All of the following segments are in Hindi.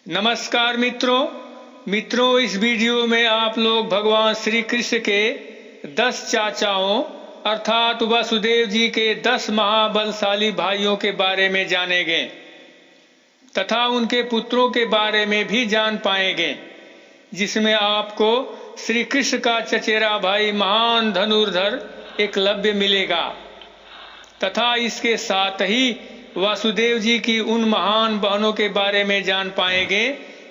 नमस्कार मित्रों, इस वीडियो में आप लोग भगवान श्री कृष्ण के 10 चाचाओं अर्थात वसुदेव जी के 10 महाबलशाली भाइयों के बारे में जानेंगे तथा उनके पुत्रों के बारे में भी जान पाएंगे, जिसमें आपको श्री कृष्ण का चचेरा भाई महान धनुर्धर एकलव्य मिलेगा तथा इसके साथ ही वासुदेव जी की उन महान बहनों के बारे में जान पाएंगे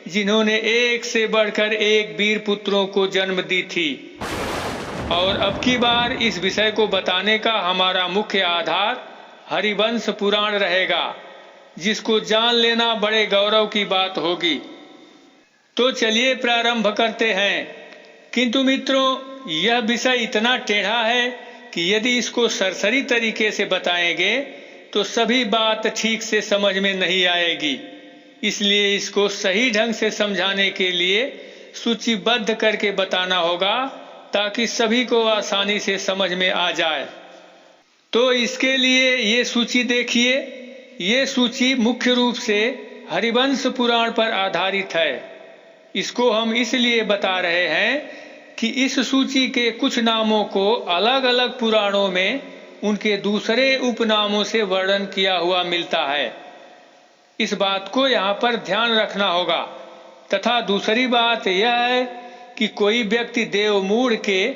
जिन्होंने एक से बढ़कर एक वीर पुत्रों को जन्म दी थी। और अब की बार इस विषय को बताने का हमारा मुख्य आधार हरिवंश पुराण रहेगा, जिसको जान लेना बड़े गौरव की बात होगी। तो चलिए प्रारंभ करते हैं। किंतु मित्रों, यह विषय इतना टेढ़ा है कि यदि इसको सरसरी तरीके से बताएंगे तो सभी बात ठीक से समझ में नहीं आएगी। इसलिए इसको सही ढंग से समझाने के लिए सूचीबद्ध करके बताना होगा ताकि सभी को आसानी से समझ में आ जाए। तो इसके लिए ये सूची देखिए। ये सूची मुख्य रूप से हरिवंश पुराण पर आधारित है। इसको हम इसलिए बता रहे हैं कि इस सूची के कुछ नामों को अलग अलग पुराणों में उनके दूसरे उपनामों से वर्णन किया हुआ मिलता है। इस बात को यहाँ पर ध्यान रखना होगा। तथा दूसरी बात यह है कि कोई व्यक्ति देवमूढ़ के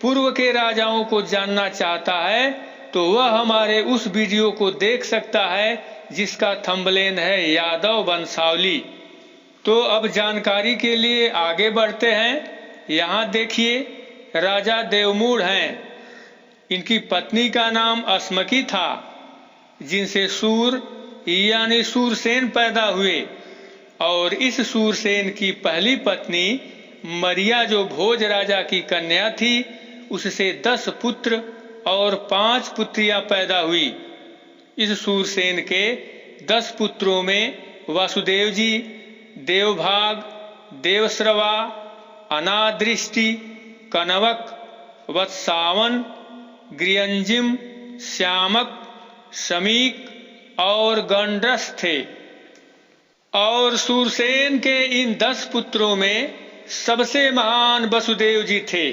पूर्व के राजाओं को जानना चाहता है तो वह हमारे उस वीडियो को देख सकता है जिसका थंबनेल है यादव वंशावली। तो अब जानकारी के लिए आगे बढ़ते हैं। यहाँ देखिए, राजा देवमूढ़ हैं। इनकी पत्नी का नाम अस्मकी था, जिनसे सूर यानी सूरसेन पैदा हुए। और इस सूरसेन की पहली पत्नी मरिया, जो भोज राजा की कन्या थी, उससे 10 पुत्र और 5 पुत्रियां पैदा हुई। इस सूरसेन के 10 पुत्रों में वासुदेव जी, देवभाग, देवश्रवा, अनादृष्टि, कनवक, वत्सावन, गृहंजिम, श्यामक, शमीक और गंड्रस थे। और सूरसेन के इन 10 पुत्रों में सबसे महान वसुदेव जी थे,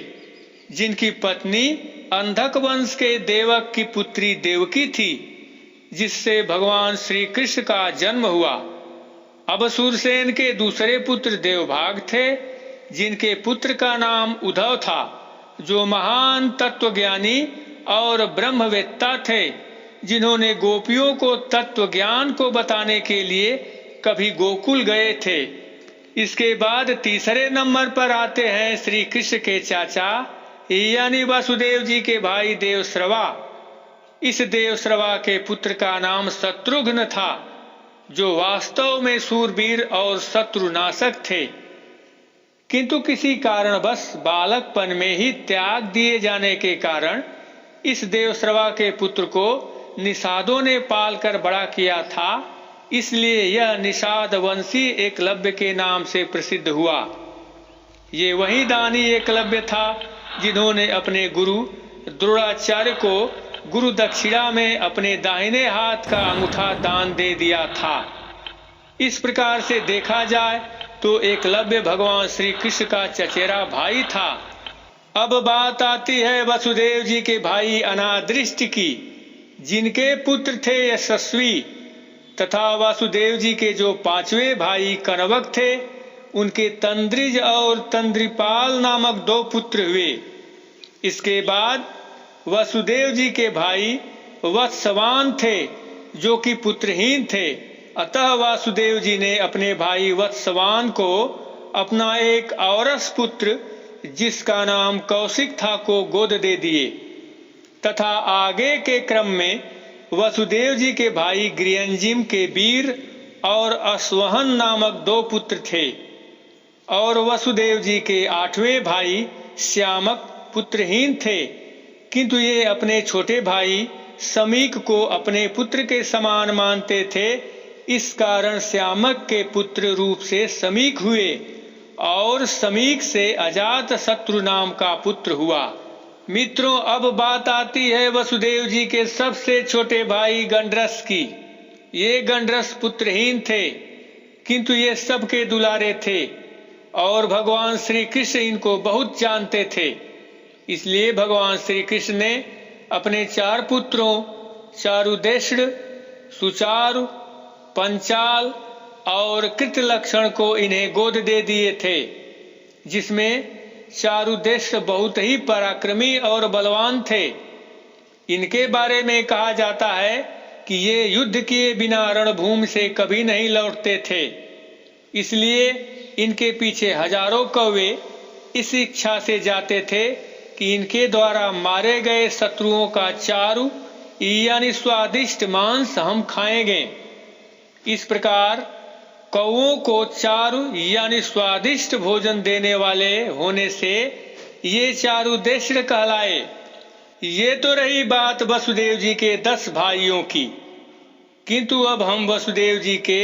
जिनकी पत्नी अंधक वंश के देवक की पुत्री देवकी थी, जिससे भगवान श्री कृष्ण का जन्म हुआ। अब सूरसेन के दूसरे पुत्र देवभाग थे, जिनके पुत्र का नाम उद्धव था, जो महान तत्वज्ञानी और ब्रह्मवेत्ता थे, जिन्होंने गोपियों को तत्व ज्ञान को बताने के लिए कभी गोकुल गए थे। इसके बाद तीसरे नंबर पर आते हैं श्री कृष्ण के चाचा यानी वासुदेव जी के भाई देवश्रवा। इस देवश्रवा के पुत्र का नाम शत्रुघ्न था, जो वास्तव में सूरवीर और शत्रुनाशक थे, किंतु किसी कारणवश बालकपन में ही त्याग दिए जाने के कारण इस देवश्रवा के पुत्र को निषादों ने पालकर बड़ा किया था। इसलिए यह निषाद वंशी एकलव्य के नाम से प्रसिद्ध हुआ। ये वही दानी एकलव्य था जिन्होंने अपने गुरु द्रोणाचार्य को गुरु दक्षिणा में अपने दाहिने हाथ का अंगूठा दान दे दिया था। इस प्रकार से देखा जाए तो एकलव्य भगवान श्री कृष्ण का चचेरा भाई था। अब बात आती है वसुदेव जी के भाई अनादृष्ट की, जिनके पुत्र थे यशस्वी। तथा वासुदेव जी के जो 5वें भाई कनवक थे, उनके तंद्रिज और तंद्रिपाल नामक 2 पुत्र हुए। इसके बाद वसुदेव जी के भाई वत्सवान थे, जो कि पुत्रहीन थे। अतः वासुदेव जी ने अपने भाई वत्सवान को अपना एक औरस पुत्र, जिसका नाम कौशिक था, को गोद दे दिए। तथा आगे के क्रम में वसुदेव जी के भाई गृहंजिम के वीर और अश्वहन नामक 2 पुत्र थे। और वसुदेव जी के 8वें भाई श्यामक पुत्रहीन थे, किंतु ये अपने छोटे भाई शमीक को अपने पुत्र के समान मानते थे। इस कारण श्यामक के पुत्र रूप से शमीक हुए और शमीक से अजात शत्रु नाम का पुत्र हुआ। मित्रों, अब बात आती है वसुदेव जी के सबसे छोटे भाई गंड्रस की। ये गंड्रस पुत्रहीन थे, किंतु ये सबके दुलारे थे और भगवान श्री कृष्ण इनको बहुत जानते थे। इसलिए भगवान श्री कृष्ण ने अपने 4 पुत्रों चारुदेष्ण, सुचारु, पंचाल और कृतलक्षण को इन्हें गोद दे दिए थे, जिसमें चारुदेष्ण बहुत ही पराक्रमी और बलवान थे। इनके बारे में कहा जाता है कि ये युद्ध किए बिना रणभूमि से कभी नहीं लौटते थे। इसलिए इनके पीछे हजारों कौवे इस इच्छा से जाते थे कि इनके द्वारा मारे गए शत्रुओं का चारु यानी स्वादिष्ट मांस हम खाएंगे। इस प्रकार कौवों को चारु यानी स्वादिष्ट भोजन देने वाले होने से ये चारुदेष्ण कहलाए। ये तो रही बात वसुदेव जी के 10 भाइयों की, किंतु अब हम वसुदेव जी के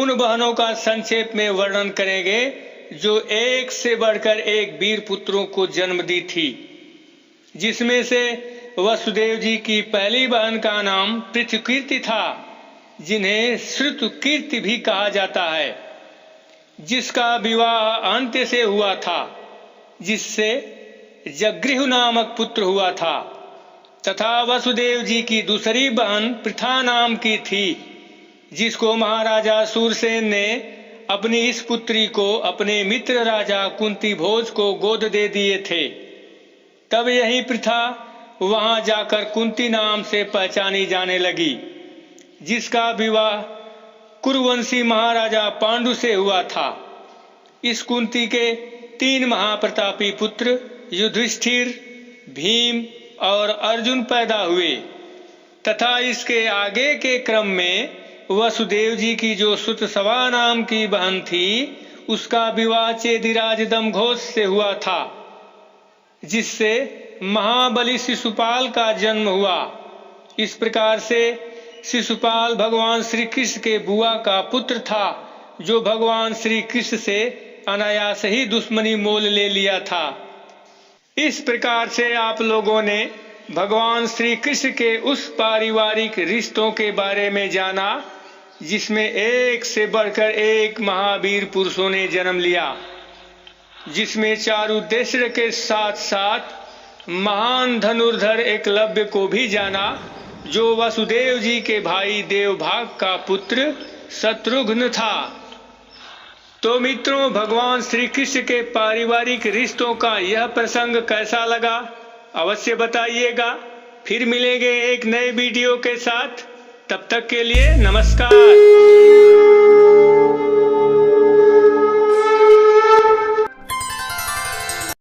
उन बहनों का संक्षेप में वर्णन करेंगे जो एक से बढ़कर एक वीर पुत्रों को जन्म दी थी, जिसमें से वसुदेव जी की पहली बहन का नाम पृथुकीर्ति था, जिन्हें श्रुतकीर्ति भी कहा जाता है, जिसका विवाह अंत्य से हुआ था, जिससे जगृह नामक पुत्र हुआ था। तथा वसुदेव जी की दूसरी बहन पृथा नाम की थी, जिसको महाराजा सूरसेन ने अपनी इस पुत्री को अपने मित्र राजा कुंती भोज को गोद दे दिए थे। तब यही पृथा वहां जाकर कुंती नाम से पहचानी जाने लगी, जिसका विवाह कुरुवंशी महाराजा पांडु से हुआ था। इस कुंती के 3 महाप्रतापी पुत्र युधिष्ठिर, भीम और अर्जुन पैदा हुए। तथा इसके आगे के क्रम में वसुदेव जी की जो सुतसवा नाम की बहन थी, उसका विवाह चेदिराज दमघोष से हुआ था, जिससे महाबली शिशुपाल का जन्म हुआ। इस प्रकार से शिशुपाल भगवान श्री कृष्ण के बुआ का पुत्र था, जो भगवान श्री कृष्ण से अनायास ही दुश्मनी मोल ले लिया था। इस प्रकार से आप लोगों ने भगवान श्री कृष्ण के उस पारिवारिक रिश्तों के बारे में जाना, जिसमें एक से बढ़कर एक महावीर पुरुषों ने जन्म लिया, जिसमें चारुदेष्ण के साथ साथ महान धनुर्धर एकलव्य को भी जाना, जो वसुदेव जी के भाई देवभाग का पुत्र शत्रुघ्न था। तो मित्रों, भगवान श्री कृष्ण के पारिवारिक रिश्तों का यह प्रसंग कैसा लगा अवश्य बताइएगा। फिर मिलेंगे एक नए वीडियो के साथ। तब तक के लिए नमस्कार।